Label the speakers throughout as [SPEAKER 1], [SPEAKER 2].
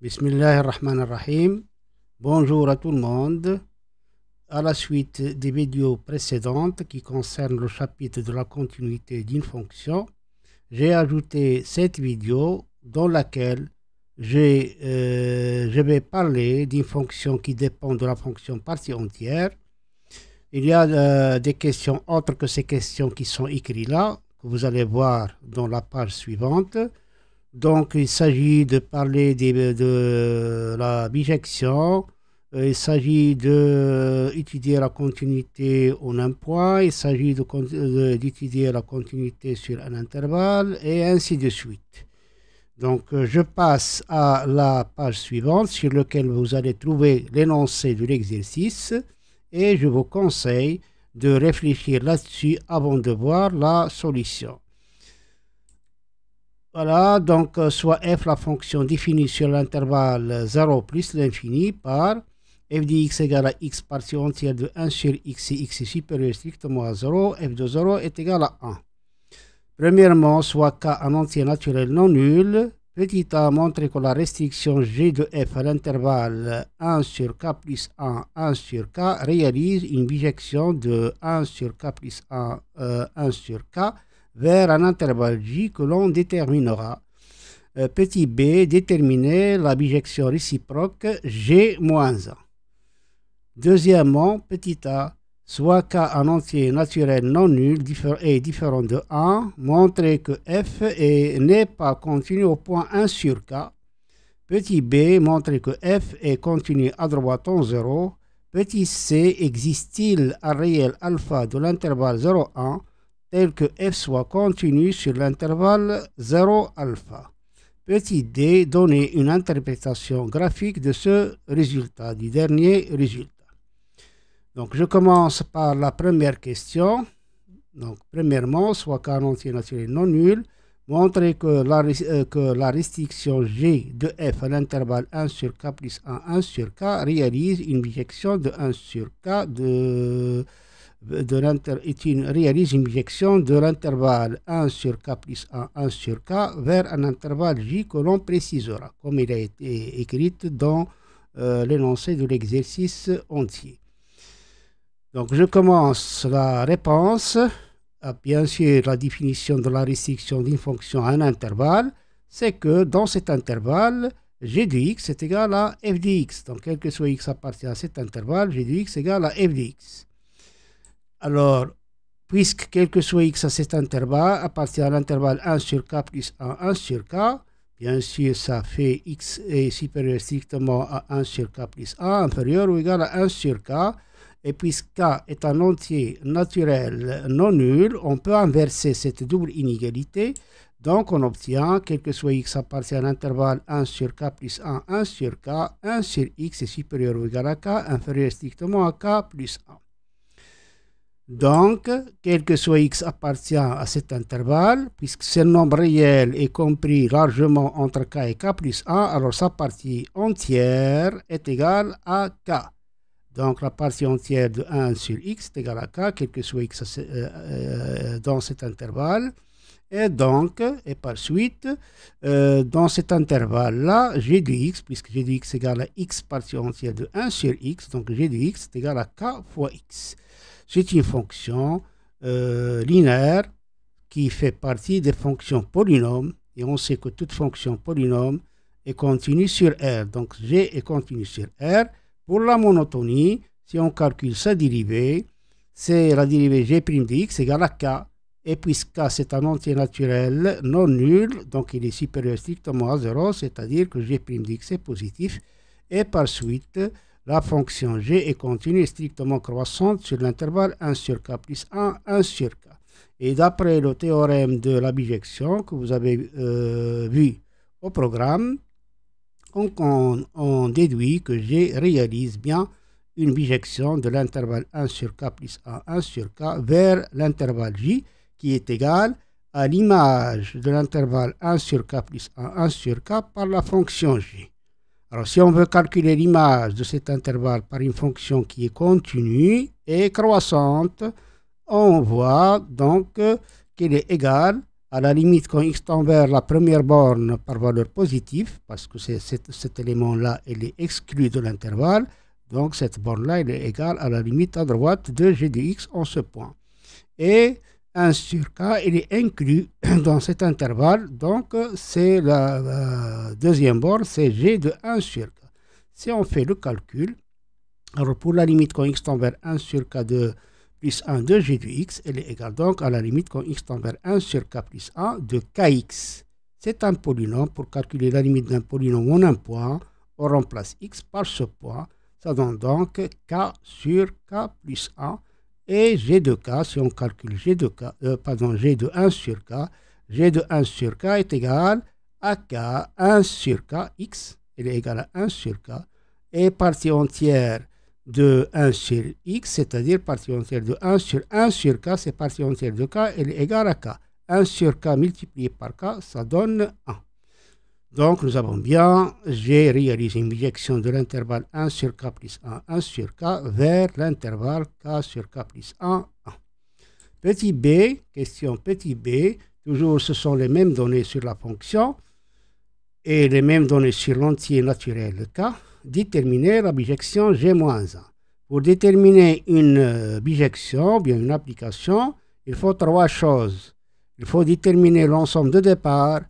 [SPEAKER 1] Bismillahirrahmanirrahim. Bonjour à tout le monde. À la suite des vidéos précédentes qui concernent le chapitre de la continuité d'une fonction, j'ai ajouté cette vidéo dans laquelle je vais parler d'une fonction qui dépend de la fonction partie entière. Il y a des questions autres que ces questions qui sont écrites là, que vous allez voir dans la page suivante. Donc, il s'agit de parler de la bijection, il s'agit d'étudier la continuité en un point, il s'agit d'étudier la continuité sur un intervalle, et ainsi de suite. Donc, je passe à la page suivante sur laquelle vous allez trouver l'énoncé de l'exercice, et je vous conseille de réfléchir là-dessus avant de voir la solution. Voilà, donc soit f, la fonction définie sur l'intervalle 0 plus l'infini, par f de x égale à x partie entière de 1 sur x si x est supérieur strictement à 0, f de 0 est égal à 1. Premièrement, soit k un entier naturel non nul, petit a montre que la restriction g de f à l'intervalle 1 sur k plus 1, 1 sur k réalise une bijection de 1 sur k plus 1, 1 sur k, vers un intervalle j que l'on déterminera. Petit b, déterminer la bijection réciproque g-1. Deuxièmement, petit a, soit k un entier naturel non nul est différent de 1, montrer que f n'est pas continu au point 1 sur k. Petit b, montrer que f est continu à droite en 0. Petit c, existe-t-il un réel alpha de l'intervalle 0,1 tel que f soit continu sur l'intervalle 0 alpha. Petit d, donner une interprétation graphique de ce résultat, du dernier résultat. Donc je commence par la première question. Donc premièrement, soit k un entier naturel non nul, montrer que la restriction g de f à l'intervalle 1 sur k plus 1, 1 sur k réalise une bijection de 1 sur k réalise une bijection de l'intervalle 1 sur k plus 1, 1 sur k vers un intervalle j que l'on précisera, comme il a été écrit dans l'énoncé de l'exercice entier. Donc je commence la réponse. Bien sûr, la définition de la restriction d'une fonction à un intervalle, c'est que dans cet intervalle, g de x est égal à f de x. Donc quel que soit x appartient à cet intervalle, g de x est égal à f de x. Alors, puisque quel que soit x à cet intervalle appartient à l'intervalle 1 sur k plus 1, 1 sur k, bien sûr, ça fait x est supérieur strictement à 1 sur k plus 1, inférieur ou égal à 1 sur k. Et puisque k est un entier naturel non nul, on peut inverser cette double inégalité. Donc, on obtient, quel que soit x appartient à l'intervalle 1 sur k plus 1, 1 sur k, 1 sur x est supérieur ou égal à k, inférieur strictement à k plus 1. Donc, quel que soit x appartient à cet intervalle, puisque ce nombre réel est compris largement entre k et k plus 1, alors sa partie entière est égale à k. Donc, la partie entière de 1 sur x est égale à k, quel que soit x dans cet intervalle. Et donc, et par suite, dans cet intervalle-là, g de x, puisque g de x est égal à x partie entière de 1 sur x, donc g de x est égal à k fois x. C'est une fonction linéaire qui fait partie des fonctions polynômes. Et on sait que toute fonction polynôme est continue sur R. Donc, g est continu sur R. Pour la monotonie, si on calcule sa dérivée, c'est la dérivée g' de x égale à k. Et puisque k c'est un entier naturel non nul, donc il est supérieur strictement à 0, c'est-à-dire que g' de x est positif. Et par suite, la fonction g est continue et strictement croissante sur l'intervalle 1 sur k plus 1, 1 sur k. Et d'après le théorème de la bijection que vous avez vu au programme, on déduit que g réalise bien une bijection de l'intervalle 1 sur k plus 1, 1 sur k vers l'intervalle j qui est égal à l'image de l'intervalle 1 sur k plus 1, 1 sur k par la fonction j. Alors, si on veut calculer l'image de cet intervalle par une fonction qui est continue et croissante, on voit donc qu'elle est égale À la limite, quand x tend vers la première borne par valeur positive, parce que cet élément-là, il est exclu de l'intervalle, donc cette borne-là, elle est égale à la limite à droite de g de x en ce point. Et 1 sur k, il est inclus dans cet intervalle, donc c'est la deuxième borne, c'est g de 1 sur k. Si on fait le calcul, alors pour la limite quand x tend vers 1 sur k de plus 1 de g de x, elle est égale donc à la limite quand x tend vers 1 sur k plus 1 de kx. C'est un polynôme. Pour calculer la limite d'un polynôme en un point, on remplace x par ce point. Ça donne donc k sur k plus 1. Et g de k, si on calcule g de 1 sur k, g de 1 sur k est égal à k 1 sur k, x, elle est égale à 1 sur k, et partie entière de 1 sur x, c'est-à-dire partie entière de 1 sur k, c'est partie entière de k, elle est égale à k. 1 sur k multiplié par k, ça donne 1. Donc, nous avons bien, j'ai réalisé une bijection de l'intervalle 1 sur k plus 1, 1 sur k, vers l'intervalle k sur k plus 1, 1. Petit b, question petit b, toujours ce sont les mêmes données sur la fonction et les mêmes données sur l'entier naturel de k. Déterminer la bijection g-1. Pour déterminer une bijection, bien une application, il faut trois choses. Il faut déterminer l'ensemble de départ,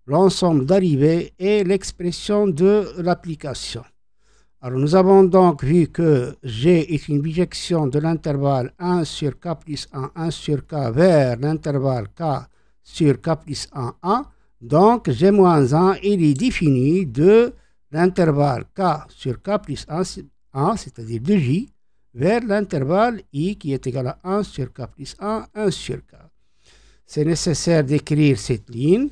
[SPEAKER 1] l'ensemble d'arrivée et l'expression de l'application. Alors nous avons donc vu que G est une bijection de l'intervalle 1 sur k plus 1, 1 sur k vers l'intervalle k sur k plus 1, 1. Donc G-1, il est défini de l'intervalle k sur k plus 1, c'est-à-dire de J, vers l'intervalle I qui est égal à 1 sur k plus 1, 1 sur k. C'est nécessaire d'écrire cette ligne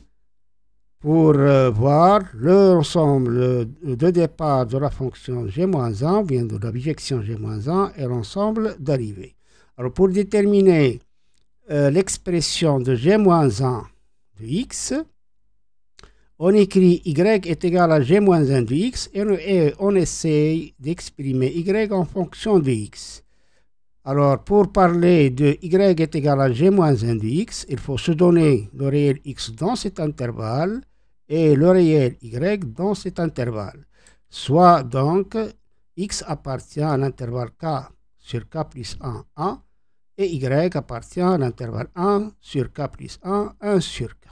[SPEAKER 1] pour voir l'ensemble de départ de la fonction g-1, vient de la bijection g-1, et l'ensemble d'arrivée. Alors pour déterminer l'expression de g-1 de x, on écrit y est égal à g-1 de x et on essaye d'exprimer y en fonction de x. Alors, pour parler de y est égal à g-1 de x, il faut se donner le réel x dans cet intervalle et le réel y dans cet intervalle. Soit donc, x appartient à l'intervalle k sur k plus 1, 1, et y appartient à l'intervalle 1 sur k plus 1, 1 sur k.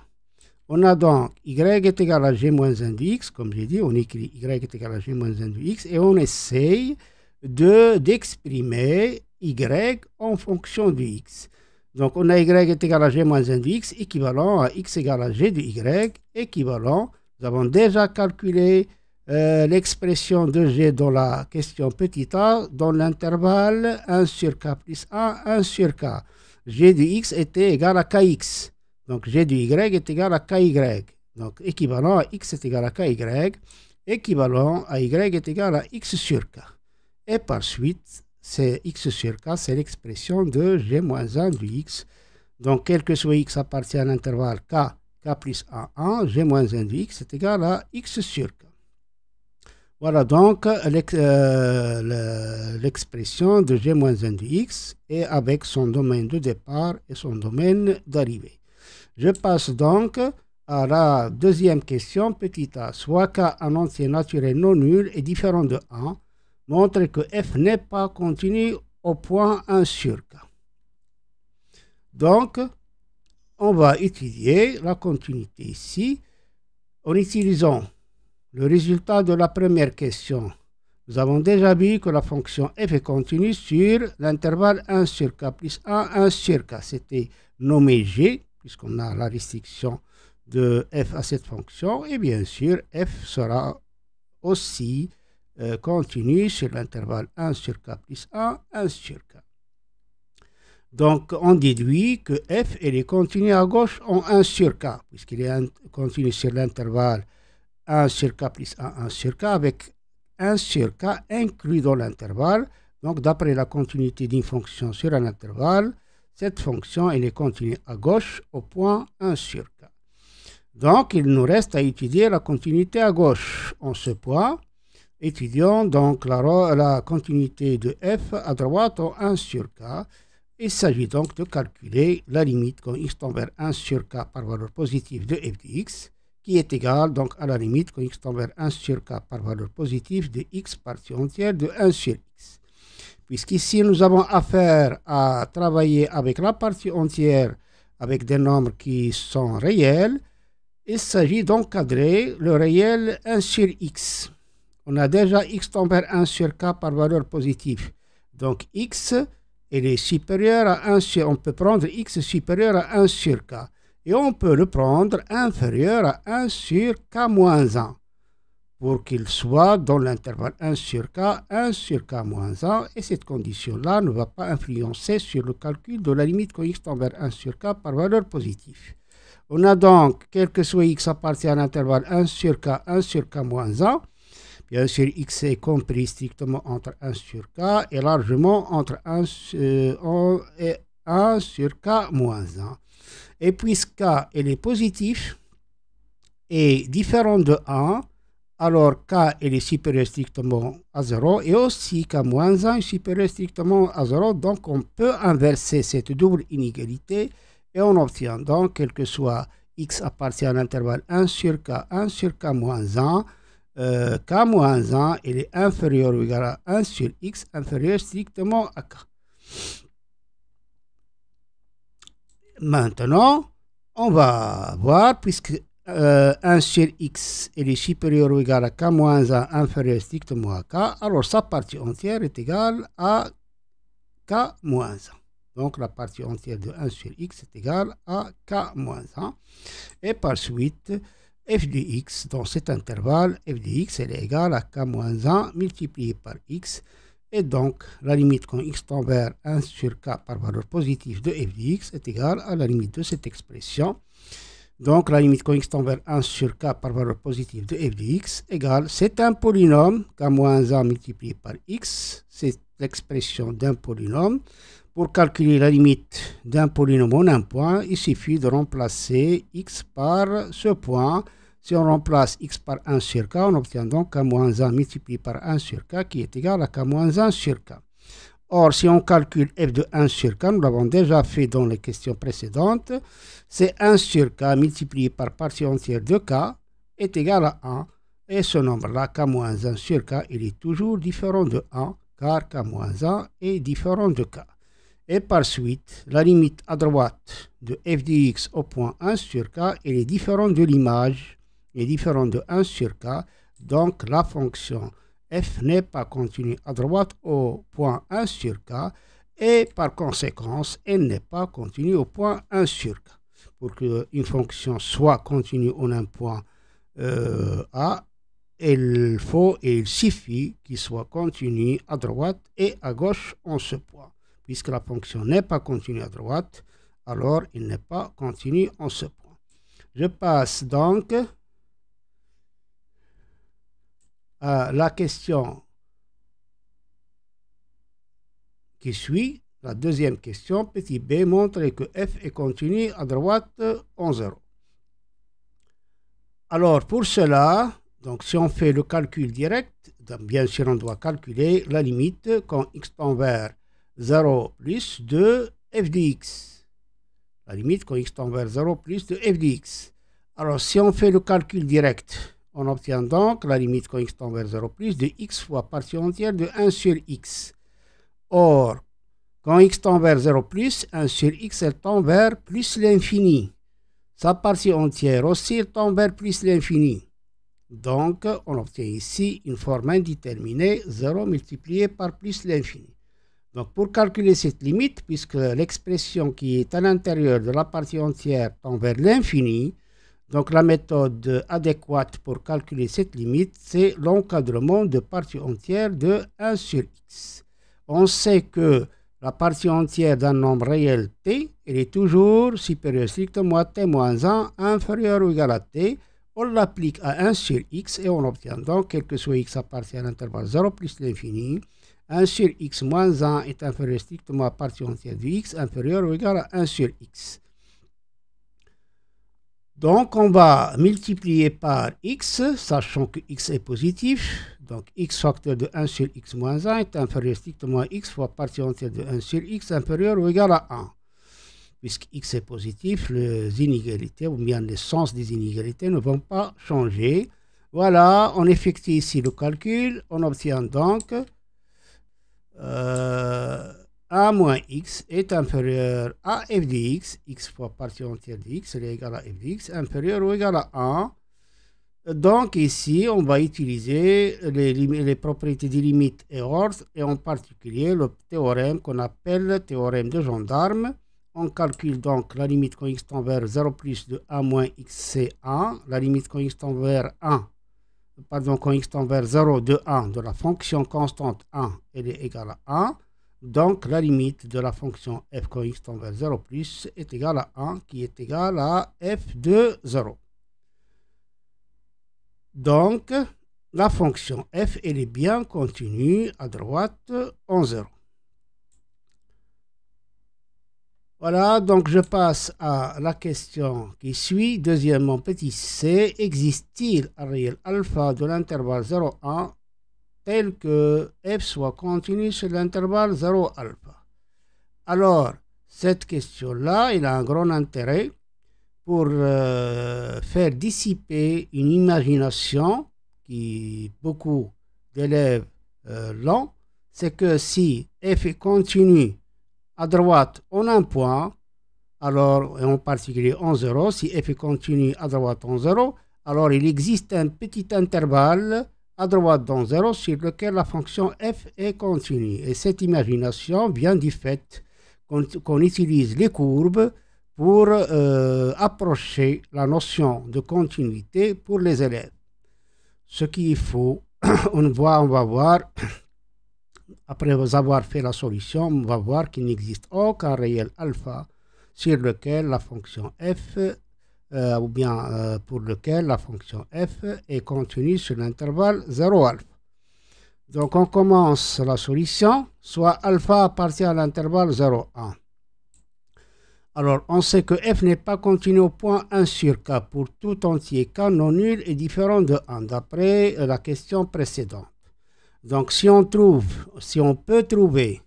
[SPEAKER 1] On a donc y est égal à g-1 de x, comme j'ai dit, on écrit y est égal à g-1 de x, et on essaye d'exprimer y en fonction de x. Donc on a y est égal à g-1 de x, équivalent à x égale à g de y, équivalent. Nous avons déjà calculé l'expression de g dans la question petit a dans l'intervalle 1 sur k plus 1, 1 sur k. G de x était égal à kx. Donc g de y est égal à ky. Donc équivalent à x est égal à ky, équivalent à y est égal à x sur k. Et par suite, c'est x sur k, c'est l'expression de g-1 de x. Donc quel que soit x appartient à l'intervalle k, k plus 1, 1, g-1 de x est égal à x sur k. Voilà donc l'expression de g-1 de x et avec son domaine de départ et son domaine d'arrivée. Je passe donc à la deuxième question, petit a. Soit k un entier naturel non nul est différent de 1, montre que f n'est pas continu au point 1 sur k. Donc, on va étudier la continuité ici en utilisant le résultat de la première question. Nous avons déjà vu que la fonction f est continue sur l'intervalle 1 sur k plus 1, 1 sur k. C'était nommé g, puisqu'on a la restriction de f à cette fonction. Et bien sûr, f sera aussi continue sur l'intervalle 1 sur k plus 1, 1 sur k. Donc, on déduit que f est continu à gauche en 1 sur k, puisqu'il est continu sur l'intervalle 1 sur k plus 1, 1 sur k, avec 1 sur k inclus dans l'intervalle. Donc, d'après la continuité d'une fonction sur un intervalle, cette fonction elle est continue à gauche au point 1 sur k. Donc, il nous reste à étudier la continuité à gauche en ce point. Étudions donc la continuité de f à droite en 1 sur k. Il s'agit donc de calculer la limite quand x tend vers 1 sur k par valeur positive de f de x, qui est égale donc à la limite quand x tend vers 1 sur k par valeur positive de x partie entière de 1 sur x. Puisqu'ici nous avons affaire à travailler avec la partie entière avec des nombres qui sont réels, il s'agit d'encadrer le réel 1 sur x. On a déjà x tend vers 1 sur k par valeur positive. Donc x est supérieur à 1 sur, on peut prendre x supérieur à 1 sur k. Et on peut le prendre inférieur à 1 sur k moins 1. Pour qu'il soit dans l'intervalle 1 sur k moins 1. Et cette condition-là ne va pas influencer sur le calcul de la limite quand x tend vers 1 sur k par valeur positive. On a donc, quel que soit x appartient à l'intervalle 1 sur k moins 1. Bien sûr, x est compris strictement entre 1 sur k et largement entre 1 sur k moins 1. Et puisque k est positif et différent de 1, alors k est supérieur strictement à 0 et aussi k moins 1 est supérieur strictement à 0. Donc on peut inverser cette double inégalité et on obtient donc, quel que soit x appartient à l'intervalle 1 sur k moins 1, k moins 1 il est inférieur ou égal à 1 sur x inférieur strictement à k. Maintenant, on va voir, puisque 1 sur x est supérieur ou égal à k moins 1 inférieur strictement à k, alors sa partie entière est égale à k moins 1. Donc la partie entière de 1 sur x est égale à k moins 1. Et par suite, f de x dans cet intervalle, f de x elle est égale à k moins 1 multiplié par x. Et donc, la limite quand x tend vers 1 sur k par valeur positive de f de x est égale à la limite de cette expression. Donc, la limite quand x tend vers 1 sur k par valeur positive de f de x égale, c'est un polynôme, k moins 1 multiplié par x, c'est l'expression d'un polynôme. Pour calculer la limite d'un polynôme en un point, il suffit de remplacer x par ce point. Si on remplace x par 1 sur k, on obtient donc k-1 multiplié par 1 sur k qui est égal à k-1 sur k. Or, si on calcule f de 1 sur k, nous l'avons déjà fait dans les questions précédentes, c'est 1 sur k multiplié par partie entière de k est égal à 1. Et ce nombre-là, k-1 sur k, il est toujours différent de 1, car k-1 est différent de k. Et par suite, la limite à droite de f de x au point 1 sur k, elle est différente de l'image, est différente de 1 sur k. Donc, la fonction f n'est pas continue à droite au point 1 sur k. Et par conséquence, elle n'est pas continue au point 1 sur k. Pour qu'une fonction soit continue en un point A, il suffit qu'il soit continu à droite et à gauche en ce point. Puisque la fonction n'est pas continue à droite, alors il n'est pas continu en ce point. Je passe donc à la question qui suit. La deuxième question, petit b, montre que f est continu à droite en 0. Alors pour cela, donc si on fait le calcul direct, bien sûr on doit calculer la limite quand x tend vers 0 plus de f de x. La limite quand x tend vers 0 plus de f de x. Alors si on fait le calcul direct, on obtient donc la limite quand x tend vers 0 plus de x fois partie entière de 1 sur x. Or, quand x tend vers 0 plus, 1 sur x, elle tend vers plus l'infini. Sa partie entière aussi, elle tend vers plus l'infini. Donc, on obtient ici une forme indéterminée, 0 multiplié par plus l'infini. Donc, pour calculer cette limite, puisque l'expression qui est à l'intérieur de la partie entière tend vers l'infini, donc la méthode adéquate pour calculer cette limite, c'est l'encadrement de partie entière de 1 sur x. On sait que la partie entière d'un nombre réel t, elle est toujours supérieure strictement à t moins 1, inférieur ou égal à t. On l'applique à 1 sur x et on obtient donc, quel que soit x appartient à l'intervalle 0 plus l'infini, 1 sur x moins 1 est inférieur strictement à partie entière de x, inférieur ou égal à 1 sur x. Donc, on va multiplier par x, sachant que x est positif. Donc x facteur de 1 sur x moins 1 est inférieur strictement à x fois partie entière de 1 sur x inférieur ou égal à 1. Puisque x est positif, les inégalités, ou bien les sens des inégalités ne vont pas changer. Voilà, on effectue ici le calcul. On obtient donc 1 moins x est inférieur à f de x fois partie entière de x est égal à f de x, inférieur ou égal à 1. Donc ici, on va utiliser les propriétés des limites et ordres, et en particulier le théorème qu'on appelle théorème de gendarme. On calcule donc la limite quand x tend vers 0 plus de 1 moins x c'est 1, la limite quand x tend vers 1, pardon, quand x tend vers 0 de 1 de la fonction constante 1, elle est égale à 1. Donc la limite de la fonction f quand x tend vers 0 plus est égale à 1, qui est égale à f de 0. Donc, la fonction f, elle est bien continue à droite en 0. Voilà, donc je passe à la question qui suit. Deuxièmement, petit c, existe-t-il un réel alpha de l'intervalle 0,1 tel que f soit continu sur l'intervalle 0 alpha? Alors, cette question-là, elle a un grand intérêt pour faire dissiper une imagination qui beaucoup d'élèves l'ont, c'est que si f est continu à droite en un point, alors, et en particulier en 0, si f est continu à droite en 0, alors il existe un petit intervalle à droite dans 0 sur lequel la fonction f est continue. Et cette imagination vient du fait qu'on utilise les courbes pour approcher la notion de continuité pour les élèves. Ce qu'il faut, on va voir, après avoir fait la solution, on va voir qu'il n'existe aucun réel alpha sur lequel la fonction f, ou bien pour lequel la fonction f est continue sur l'intervalle 0 alpha. Donc on commence la solution, soit alpha appartient à l'intervalle 0,1. Alors, on sait que f n'est pas continu au point 1 sur k pour tout entier k non nul et différent de 1, d'après la question précédente. Donc, si on peut trouver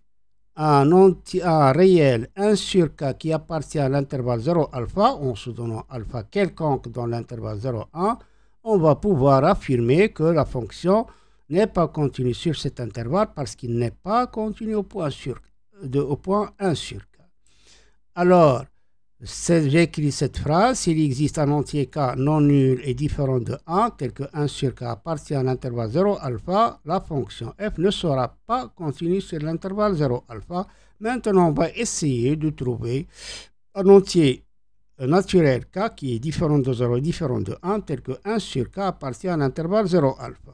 [SPEAKER 1] un réel 1 sur k qui appartient à l'intervalle 0 alpha, en se donnant alpha quelconque dans l'intervalle 0,1, on va pouvoir affirmer que la fonction n'est pas continue sur cet intervalle parce qu'il n'est pas continu au point 1 sur k. Alors, j'écris cette phrase: s'il existe un entier k non nul et différent de 1, tel que 1 sur k appartient à l'intervalle 0 alpha, la fonction f ne sera pas continue sur l'intervalle 0 alpha. Maintenant, on va essayer de trouver un entier naturel k qui est différent de 0 et différent de 1, tel que 1 sur k appartient à l'intervalle 0 alpha.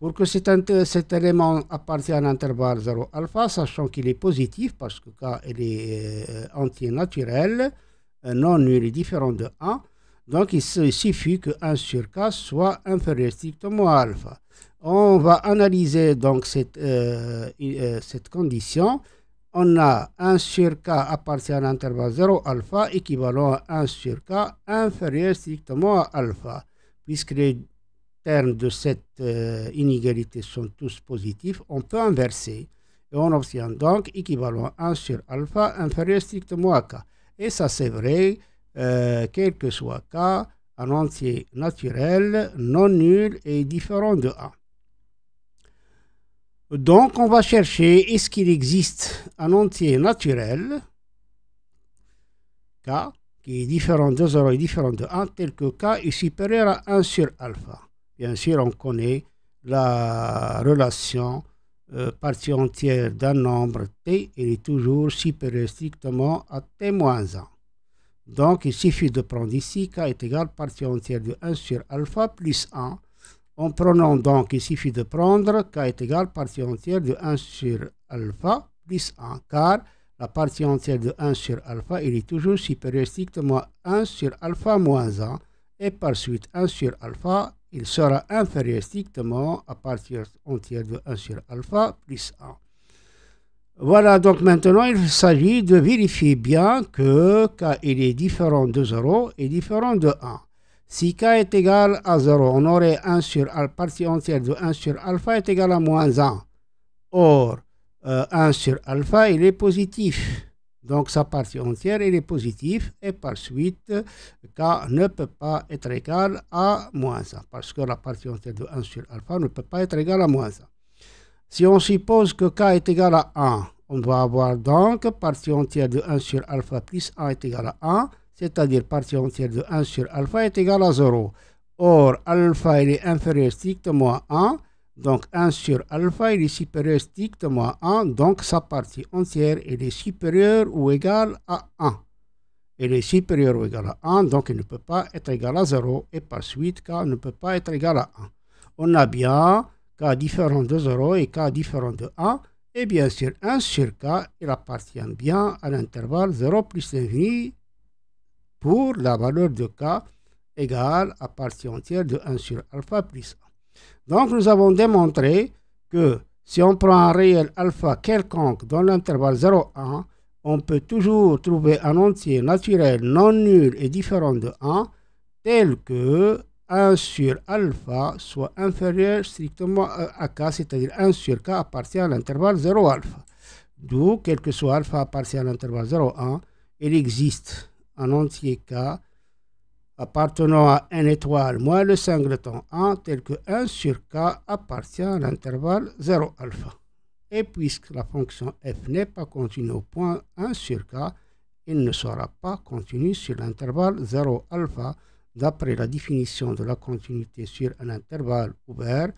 [SPEAKER 1] Pour que cet élément appartient à l'intervalle 0 alpha, sachant qu'il est positif, parce que k il est entier naturel, non nul et différent de 1, donc il suffit que 1 sur k soit inférieur strictement à alpha. On va analyser donc cette condition. On a 1 sur k appartient à l'intervalle 0 alpha équivalent à 1 sur k inférieur strictement à alpha, puisque les termes de cette inégalité sont tous positifs, on peut inverser et on obtient donc équivalent à 1 sur alpha inférieur strictement à k. Et ça c'est vrai, quel que soit k, un entier naturel, non nul et différent de 1. Donc on va chercher, est-ce qu'il existe un entier naturel, k, qui est différent de 0 et différent de 1, tel que k est supérieur à 1 sur alpha. Bien sûr, on connaît la relation partie entière d'un nombre t, il est toujours supérieur strictement à t moins 1. Donc, il suffit de prendre ici k est égal partie entière de 1 sur alpha plus 1. En prenant donc, il suffit de prendre k est égal partie entière de 1 sur alpha plus 1, car la partie entière de 1 sur alpha, il est toujours supérieur strictement à 1 sur alpha moins 1, et par suite 1 sur alpha, il sera inférieur strictement à partie entière de 1 sur alpha plus 1. Voilà, donc maintenant il s'agit de vérifier bien que k il est différent de 0 et différent de 1. Si k est égal à 0, on aurait 1 sur partie entière de 1 sur alpha est égal à moins 1. Or, 1 sur alpha, il est positif. Donc, sa partie entière, il est positive. Et par suite, k ne peut pas être égal à moins 1. Parce que la partie entière de 1 sur alpha ne peut pas être égale à moins 1. Si on suppose que k est égal à 1, on doit avoir donc partie entière de 1 sur alpha plus 1 est égal à 1. C'est-à-dire partie entière de 1 sur alpha est égal à 0. Or, alpha il est inférieur strictement à 1. Donc 1 sur alpha il est supérieur strictement à 1. Donc sa partie entière elle est supérieure ou égale à 1. Elle est supérieure ou égale à 1. Donc il ne peut pas être égal à 0. Et par suite, k ne peut pas être égal à 1. On a bien k différent de 0 et k différent de 1. Et bien sûr, 1 sur k il appartient bien à l'intervalle 0 plus l'infini pour la valeur de k égale à partie entière de 1 sur alpha plus 1. Donc nous avons démontré que si on prend un réel alpha quelconque dans l'intervalle 0,1, on peut toujours trouver un entier naturel non nul et différent de 1 tel que 1 sur alpha soit inférieur strictement à k, c'est-à-dire 1 sur k appartient à l'intervalle 0 alpha. D'où, quel que soit alpha appartient à l'intervalle 0,1, il existe un entier k appartenant à n étoile moins le singleton 1 tel que 1 sur k appartient à l'intervalle 0 alpha. Et puisque la fonction f n'est pas continue au point 1 sur k, il ne sera pas continu sur l'intervalle 0 alpha d'après la définition de la continuité sur un intervalle ouvert.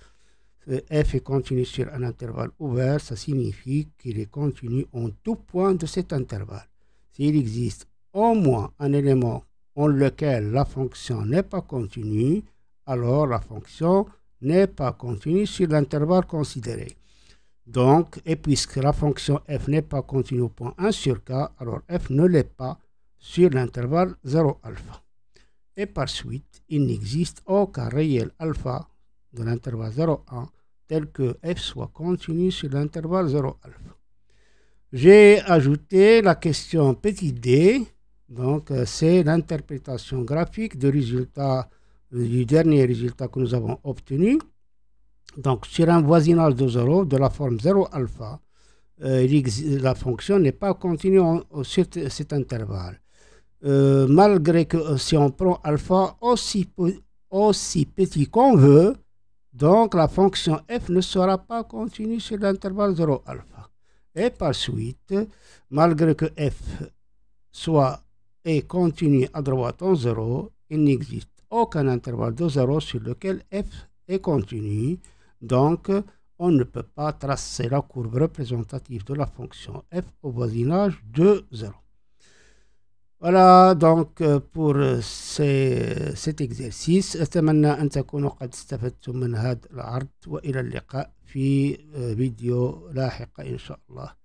[SPEAKER 1] F est continu sur un intervalle ouvert, ça signifie qu'il est continu en tout point de cet intervalle. S'il existe au moins un élément en lequel la fonction n'est pas continue, alors la fonction n'est pas continue sur l'intervalle considéré. Donc, et puisque la fonction f n'est pas continue au point 1 sur k, alors f ne l'est pas sur l'intervalle 0 alpha. Et par suite, il n'existe aucun réel alpha de l'intervalle 0,1 tel que f soit continu sur l'intervalle 0 alpha. J'ai ajouté la question petit d. Donc, c'est l'interprétation graphique du dernier résultat que nous avons obtenu. Donc, sur un voisinage de 0 de la forme 0 alpha, la fonction n'est pas continue sur cet intervalle. Malgré que si on prend alpha aussi petit qu'on veut, donc la fonction f ne sera pas continue sur l'intervalle 0 alpha. Et par suite, malgré que f soit et continue à droite en 0, il n'existe aucun intervalle de 0 sur lequel f est continu. Donc, on ne peut pas tracer la courbe représentative de la fonction f au voisinage de 0. Voilà donc pour cet exercice. أتمنى أن تكونوا قد استفدتم من هذا العرض وإلى اللقاء في فيديو لاحق إن شاء الله.